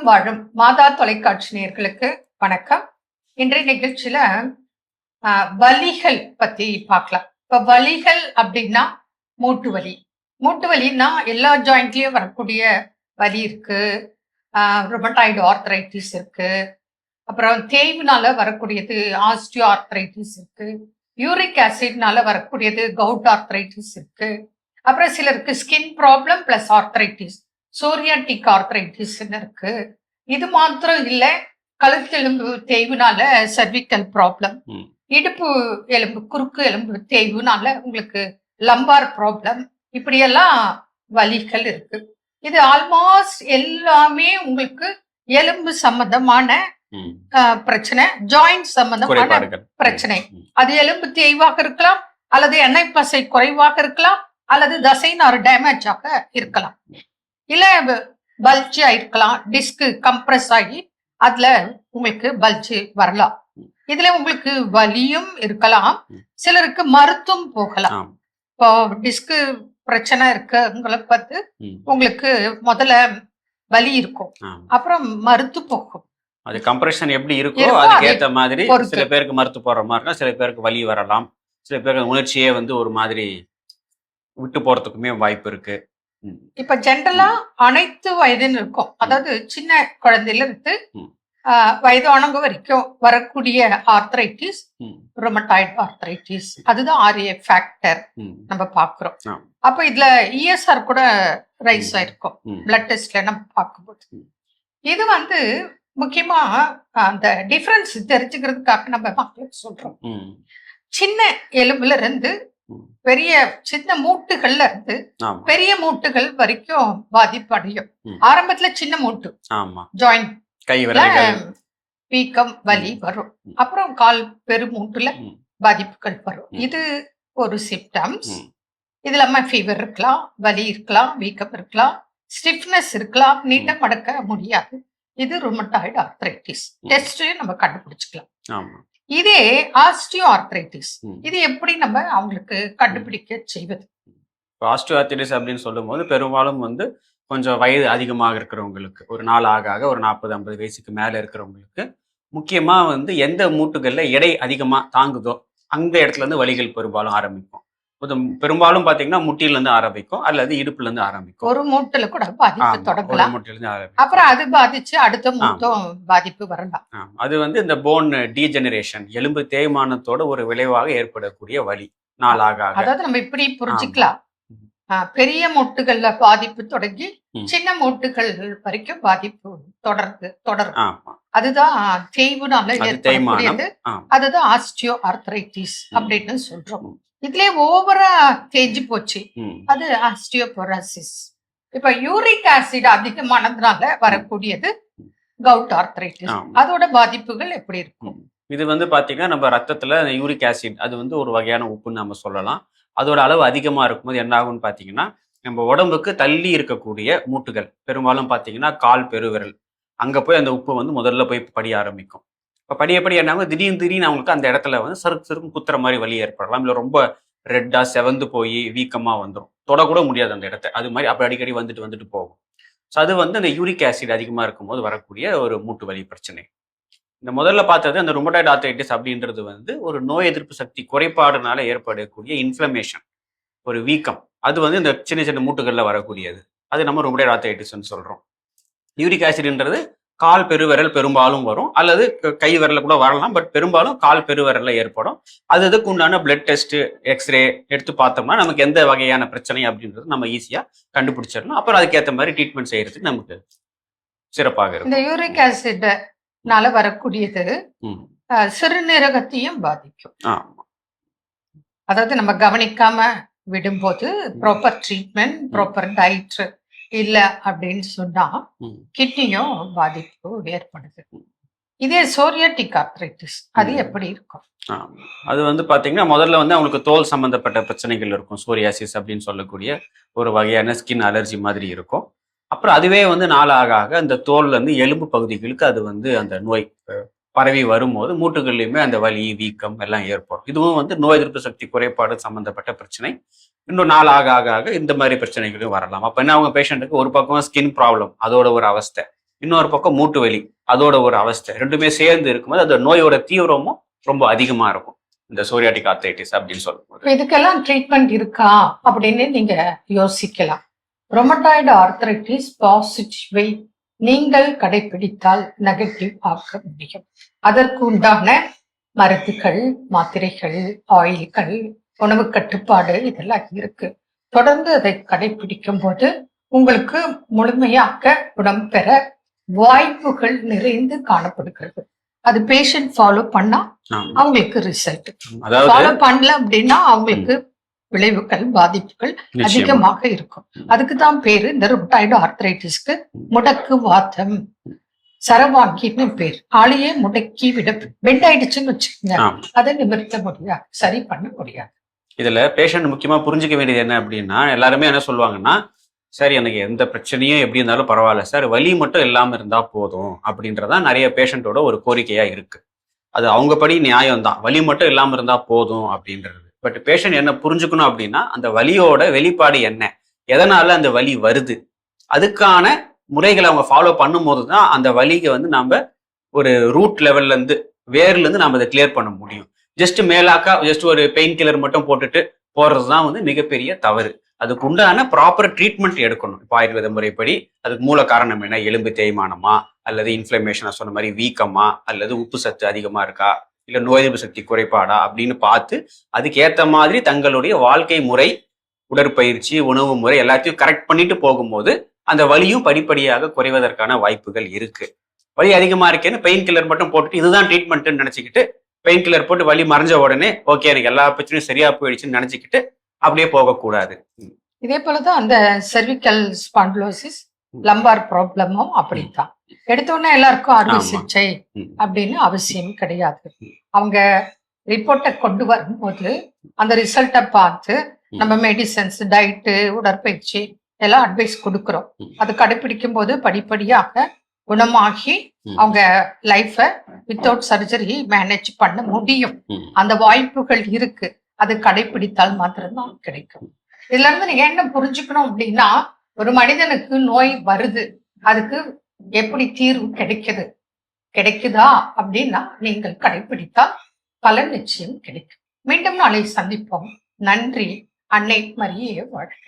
உலகெங்கும் வாழும் மாதா தொலைக்காட்சி நேயர்களுக்கு வணக்கம். இன்றைய நிகழ்ச்சியில வலிகள் பத்தி பார்க்கலாம். இப்ப வலிகள் அப்படின்னா மூட்டு வலி. மூட்டு வலின்னா எல்லா ஜாயிண்ட்லயும் வரக்கூடிய வலி இருக்கு. ருமட்டாய்டு ஆர்த்ரைட்டிஸ் இருக்கு. அப்புறம் தேய்வுனால வரக்கூடியது ஆஸ்டியோ ஆர்த்ரைட்டிஸ் இருக்கு. யூரிக் ஆசிட்னால வரக்கூடியது கவுட் ஆர்த்ரைட்டிஸ் இருக்கு. அப்புறம் சிலருக்கு skin problem plus arthritis, psoriatic arthritis இருக்கு. இது மாத்திரம் இல்ல, கழுத்தெலும்பு தேய்வுனால சர்விக்கல் ப்ராப்ளம், இடுப்பு எலும்பு குறுக்கு எலும்பு தேய்வுனால உங்களுக்கு லம்பார் ப்ராப்ளம், இப்படியெல்லாம் வலிகள் இருக்கு. இது ஆல்மோஸ்ட் எல்லாமே உங்களுக்கு எலும்பு சம்பந்தமான பிரச்சனை, ஜாயிண்ட் சம்பந்தமான பிரச்சனை. அது எலும்பு தேய்வாக இருக்கலாம், அல்லது எண்ணெய் பசை குறைவாக இருக்கலாம், அல்லது தசைநாறு டேமேஜ் ஆக இருக்கலாம், இல்ல பல்ஜா இருக்கலாம், டிஸ்க் கம்ப்ரஸ் ஆகி அதுல உங்களுக்கு பல்ஜ் வரலாம். இதுல உங்களுக்கு வலியும் இருக்கலாம், சிலருக்கு மருத்துவம் போகலாம். இப்போ டிஸ்க் பிரச்சனை இருக்குங்களை பார்த்து உங்களுக்கு முதல்ல வலி இருக்கும், அப்புறம் மருத்து போகும். அது கம்ப்ரெஷன் எப்படி இருக்கோ அதுக்கு ஏற்ற மாதிரி சில பேருக்கு மருத்து போற மாதிரி, சில பேருக்கு வலி வரலாம், சில பேருக்கு உணர்ச்சியே ஒரு மாதிரி விட்டு போறதுக்குமே வாய்ப்பு இருக்கு. இப்ப ஜென்ரலா அனைத்து வயதினருக்கும், அதாவது சின்ன குழந்தையில இருந்து வயதானவங்க வரைக்கும் வரக்கூடிய ஆர்த்ரைட்டிஸ் ருமட்டாய்டு ஆர்த்ரைட்டிஸ், அதுதான் ஆர்ஏ ஃபேக்டர் நம்ம பாக்குறோம். அப்ப இதுல இஎஸ்ஆர் கூட ரைஸ் ஆயிருக்கும் பிளட் டெஸ்ட்ல நம்ம பார்க்கும்போது. இது முக்கியமா அந்த டிஃபரன்ஸ் தெரிஞ்சுக்கிறதுக்காக நம்ம மக்களுக்கு சொல்றோம். சின்ன எலும்புல இருந்து பெரிய சின்ன மூட்டுகள்ல இருந்து பெரிய மூட்டுகள் வரைக்கும் பாதிப்பு அடையும். ஆரம்பத்துல சின்ன மூட்டு ஜாயிண்ட் வீக்கம் வலி வரும், அப்புறம் கால் பெருமூட்டுல பாதிப்புகள் வரும். இது ஒரு சிம்டம்ஸ். இது இல்லாம ஃபீவர் இருக்கலாம், வலி இருக்கலாம், வீக்கம் இருக்கலாம், ஸ்டிஃப்னஸ் இருக்கலாம், நீட்டம் மடக்க முடியாது. இது ருமட்டாய்டு ஆர்த்ரைட்டிஸ். டெஸ்ட் நம்ம கண்டுபிடிச்சுக்கலாம். இதே ஆஸ்டியோ ஆர்த்ரைட்டிஸ், இது எப்படி நம்ம அவங்களுக்கு கண்டுபிடிக்க செய்வது? ஆஸ்டியோ ஆர்த்ரைட்டிஸ் அப்படின்னு சொல்லும் போது பெரும்பாலும் கொஞ்சம் வயது அதிகமாக இருக்கிறவங்களுக்கு, ஒரு நாள் ஆக ஒரு 40-50 வயசுக்கு மேல இருக்கிறவங்களுக்கு முக்கியமா எந்த மூட்டுகள்ல எடை அதிகமா தாங்குதோ அந்த இடத்துல இருந்து வலிகள் பெரும்பாலும் ஆரம்பிக்கும். பெரும்பாலும் பாத்தீங்கன்னா முட்டில இருந்து ஆரம்பிக்கும், அல்லது இடுப்புல இருந்து ஆரம்பிக்கும். ஒரு மூட்டுல கூட பாதிப்பு தொடங்கலாம், அப்புறம் அது பாதிச்சு அடுத்த மூட்டும் பாதிப்பு வரலாம். அது இந்த போன் டீஜெனரேஷன், எலும்பு தேய்மானத்தோட ஒரு விளைவாக ஏற்படக்கூடிய வலி நாளாக. அதாவது நம்ம இப்படி புரிஞ்சுக்கலாம், பெரிய மூட்டுகள்ல பாதிப்பு தொடங்கி சின்ன மூட்டுகள் வரைக்கும் பாதிப்பு தொடரும். அதுதான் தேய்வுனால ஏற்படக்கூடியது. அதுதான் ஆஸ்டியோ ஆர்த்ரைட்டிஸ் அப்படின்னு சொல்றோம். இதுலயே ஓவரா தேஞ்சு போச்சு, அது ஆஸ்டியோபோரோசிஸ். இப்ப யூரிக் ஆசிட் அதிகமானதுனால வரக்கூடியது கவுட் ஆர்த்ரைட்டிஸ். அதோட பாதிப்புகள் எப்படி இருக்கும்? இது பாத்தீங்கன்னா நம்ம ரத்தத்துல யூரிக் ஆசிட், அது ஒரு வகையான உப்புன்னு நம்ம சொல்லலாம். அதோட அளவு அதிகமா இருக்கும்போது என்ன ஆகும்னு பாத்தீங்கன்னா, நம்ம உடம்புக்கு தள்ளி இருக்கக்கூடிய மூட்டுகள், பெரும்பாலும் பாத்தீங்கன்னா கால் பெருவிரல், அங்க போய் அந்த உப்பு முதல்ல போய் படிய ஆரம்பிக்கும். இப்போ படியப்படி என்ன திடீர்னு அவங்களுக்கு அந்த இடத்துல சறுக்கு குத்துற மாதிரி வலி ஏற்படலாம், இல்லை ரொம்ப ரெட்டா செவந்து போய் வீக்கமா வந்துடும், தொடக்கூட முடியாது அந்த இடத்த. அது மாதிரி அப்போ அடிக்கடி வந்துட்டு போகும். ஸோ அது அந்த யூரிக் ஆசிட் அதிகமாக இருக்கும்போது வரக்கூடிய ஒரு மூட்டு வலி பிரச்சனை. இந்த முதல்ல பார்த்தது அந்த ருமட்டாய்டு ஆர்த்ரைட்டிஸ் அப்படின்றது ஒரு நோய் எதிர்ப்பு சக்தி குறைபாடுனால ஏற்படக்கூடிய இன்ஃப்ளமேஷன், ஒரு வீக்கம். அது இந்த சின்ன சின்ன மூட்டுகளில் வரக்கூடியது, அது நம்ம ருமட்டாய்டு ஆர்த்ரைட்டிஸ்ன்னு சொல்றோம். யூரிக் ஆசிட்ன்றது கால் பெருவிரல் பெரும்பாலும் வரும், அல்லது கை விரல கூட வரலாம், பட் பெரும்பாலும் கால் பெருவிரல்ல ஏற்படும். அதுக்கு உண்டான பிளட் டெஸ்ட், எக்ஸ்ரே எடுத்து பார்த்தோம்னா நமக்கு எந்த வகையான பிரச்சனை அப்படின்றது நம்ம ஈஸியா கண்டுபிடிச்சிடலாம். அப்புறம் அதுக்கேற்ற மாதிரி ட்ரீட்மெண்ட் செய்யறதுக்கு நமக்கு சிறப்பாக இருக்கும். இந்த யூரிக் ஆசிட்னால வரக்கூடியது சிறுநீரகத்தையும் பாதிக்கும். அதாவது நம்ம கவனிக்காம விடும்போது ப்ராப்பர் ட்ரீட்மெண்ட், ப்ராப்பர் டயட் இல்ல அப்படின்னு சொன்னா கிட்னியும் பாதிப்பு ஏற்படுது. இதே சோரியாட்டிக் ஆர்த்ரைட்டிஸ் அது எப்படி இருக்கும்? அது பாத்தீங்கன்னா முதல்ல அவங்களுக்கு தோல் சம்பந்தப்பட்ட பிரச்சனைகள் இருக்கும். சோரியாசிஸ் அப்படின்னு சொல்லக்கூடிய ஒரு வகையான ஸ்கின் அலர்ஜி மாதிரி இருக்கும். அப்புறம் அதுவே நாளாக அந்த தோல்ல இருந்து எலும்பு பகுதிகளுக்கு அது அந்த நோய் பரவி வரும்போது மூட்டுகள்லையுமே அந்த வலி, வீக்கம் எல்லாம் ஏற்படும். இதுவும் நோய் எதிர்ப்பு சக்தி குறைபாடு சம்பந்தப்பட்ட பிரச்சனை. இன்னும் நாள் ஆக இந்த மாதிரி பிரச்சனைகளும் வரலாம். அப்ப என்ன, அவங்க பேஷண்ட்டுக்கு ஒரு பக்கம் ஸ்கின் ப்ராப்ளம், அதோட ஒரு அவஸ்தை, இன்னொரு பக்கம் மூட்டு வலி, அதோட ஒரு அவஸ்தை. ரெண்டுமே சேர்ந்து இருக்கும்போது அந்த நோயோட தீவிரமும் ரொம்ப அதிகமா இருக்கும், இந்த சோரியாட்டிக் ஆர்த்ரைட்டிஸ் அப்படின்னு சொல்லும்போது. இப்ப இதுக்கெல்லாம் ட்ரீட்மெண்ட் இருக்கா அப்படின்னு நீங்க யோசிக்கலாம். ரொமட்டாய்டு ஆர்த்ரைட்டிஸ் பாசிட்டிவை நீங்கள் கடைபிடித்தால் நெகட்டிவ் ஆக்க முடியும். அதற்கு உண்டான மருந்துகள், மாத்திரைகள், ஆயில்கள், உணவு கட்டுப்பாடு இதெல்லாம் இருக்கு. தொடர்ந்து அதை கடைபிடிக்கும் போது உங்களுக்கு முழுமையாக குணம் பெற வாய்ப்புகள் நிறைந்து காணப்படுகிறது. அது பேஷண்ட் ஃபாலோ பண்ணா ஆமா. அவங்களுக்கு ரிசல்ட், அதாவது ஃபாலோ பண்ணல அப்படின்னா அவங்களுக்கு விளைவுகள், பாதிப்புகள் நிச்சயமா அதிகமாக இருக்கும். அதுக்கு தான் பேரு இந்த ருமட்டாய்டு ஆர்த்ரைட்டிஸ்க்கு முடக்கு வாதம், சரவாங்கின்னு பேர். ஆளையே முடக்கி விட பெண்ட் ஆயிடுச்சுன்னு வச்சுக்கோங்க, ஆமா. அதை நிமிர்த்த முடியாது, சரி பண்ண முடியாது. இதுல பேஷண்ட் முக்கியமா புரிஞ்சுக்க வேண்டியது என்ன அப்படின்னா, எல்லாருமே என்ன சொல்லுவாங்கன்னா, சார் எனக்கு எந்த பிரச்சனையும் எப்படி இருந்தாலும் பரவாயில்ல சார், வலி மட்டும் இல்லாம இருந்தா போதும் அப்படின்றதான் நிறைய பேஷண்டோட ஒரு கோரிக்கையா இருக்கு. அது அவங்க படி நியாயம் தான், வலி மட்டும் இல்லாம இருந்தா போதும் அப்படின்றது. பட் பேஷண்ட் என்ன புரிஞ்சுக்கணும் அப்படின்னா, அந்த வலியோட வெளிப்பாடு என்ன, எதனால அந்த வலி வருது, அதுக்கான முறைகளை அவங்க ஃபாலோ பண்ணும்போது தான் அந்த வலிக்கு வந்து நம்ம ஒரு ரூட் லெவல்ல இருந்து, வேர்ல இருந்து நம்ம அதை கிளியர் பண்ண முடியும். ஜஸ்ட் மேலாக்கா ஜஸ்ட் ஒரு பெயின் கில்லர் மட்டும் போட்டுட்டு போறது தான் வந்து மிகப்பெரிய தவறு. அதுக்கு உண்டான ப்ராப்பர் ட்ரீட்மெண்ட் எடுக்கணும். இப்போ ஆயுர்வேத முறைப்படி அதுக்கு மூல காரணம் என்ன, எலும்பு தேய்மானமா, அல்லது இன்ஃப்ளமேஷன் சொன்ன மாதிரி வீக்கமா, அல்லது உப்பு சத்து அதிகமா இருக்கா, இல்ல நோய் எதிர்ப்பு சக்தி குறைபாடா அப்படின்னு பார்த்து அதுக்கு ஏத்த மாதிரி தங்களுடைய வாழ்க்கை முறை, உடற்பயிற்சி, உணவு முறை எல்லாத்தையும் கரெக்ட் பண்ணிட்டு போகும்போது அந்த வலியும் படிப்படியாக குறைவதற்கான வாய்ப்புகள் இருக்கு. வலி அதிகமா இருக்கேன்னு பெயின் கில்லர் மட்டும் போட்டுட்டு இதுதான் ட்ரீட்மெண்ட்னு நினைச்சுக்கிட்டு பெயின் கில்லர் போட்டு வலி மறைஞ்ச உடனே ஓகே எனக்கு எல்லா பிரச்சனையும் சரியா போயிடுச்சுன்னு நினைச்சுக்கிட்டு அப்படியே போகக்கூடாது. இதே போலதான் அந்த செர்விக்கல் ஸ்பாண்டிலோசிஸ், லம்பார் ப்ராப்ளமும் அப்படித்தான். எடுத்தோடனே எல்லாருக்கும் அறுவை ஆமா. சிகிச்சை அப்படின்னு அவசியம் கிடையாது. அவங்க ரிப்போர்ட்டை கொண்டு வரும்போது அந்த ரிசல்ட்டை பார்த்து நம்ம மெடிசன்ஸ், டயட்டு, உடற்பயிற்சி எல்லாம் அட்வைஸ் கொடுக்குறோம். அது கடைபிடிக்கும் போது படிப்படியாக குணமாகி அவங்க லைஃபை வித்தவுட் சர்ஜரி மேனேஜ் பண்ண முடியும். அந்த வாய்ப்புகள் இருக்கு. அது கடைபிடித்தால் மாத்திரம்தான் கிடைக்கும். இதுல இருந்து நீங்க என்ன புரிஞ்சுக்கணும் அப்படின்னா, ஒரு மனிதனுக்கு நோய் வருது, அதுக்கு எப்படி தீர்வு கிடைக்குதா அப்படின்னா நீங்கள் கடைபிடித்தால் பலன் நிச்சயம் கிடைக்கும். மீண்டும் நாளை சந்திப்போம். நன்றி. அன்னை மரியே வாழ்க.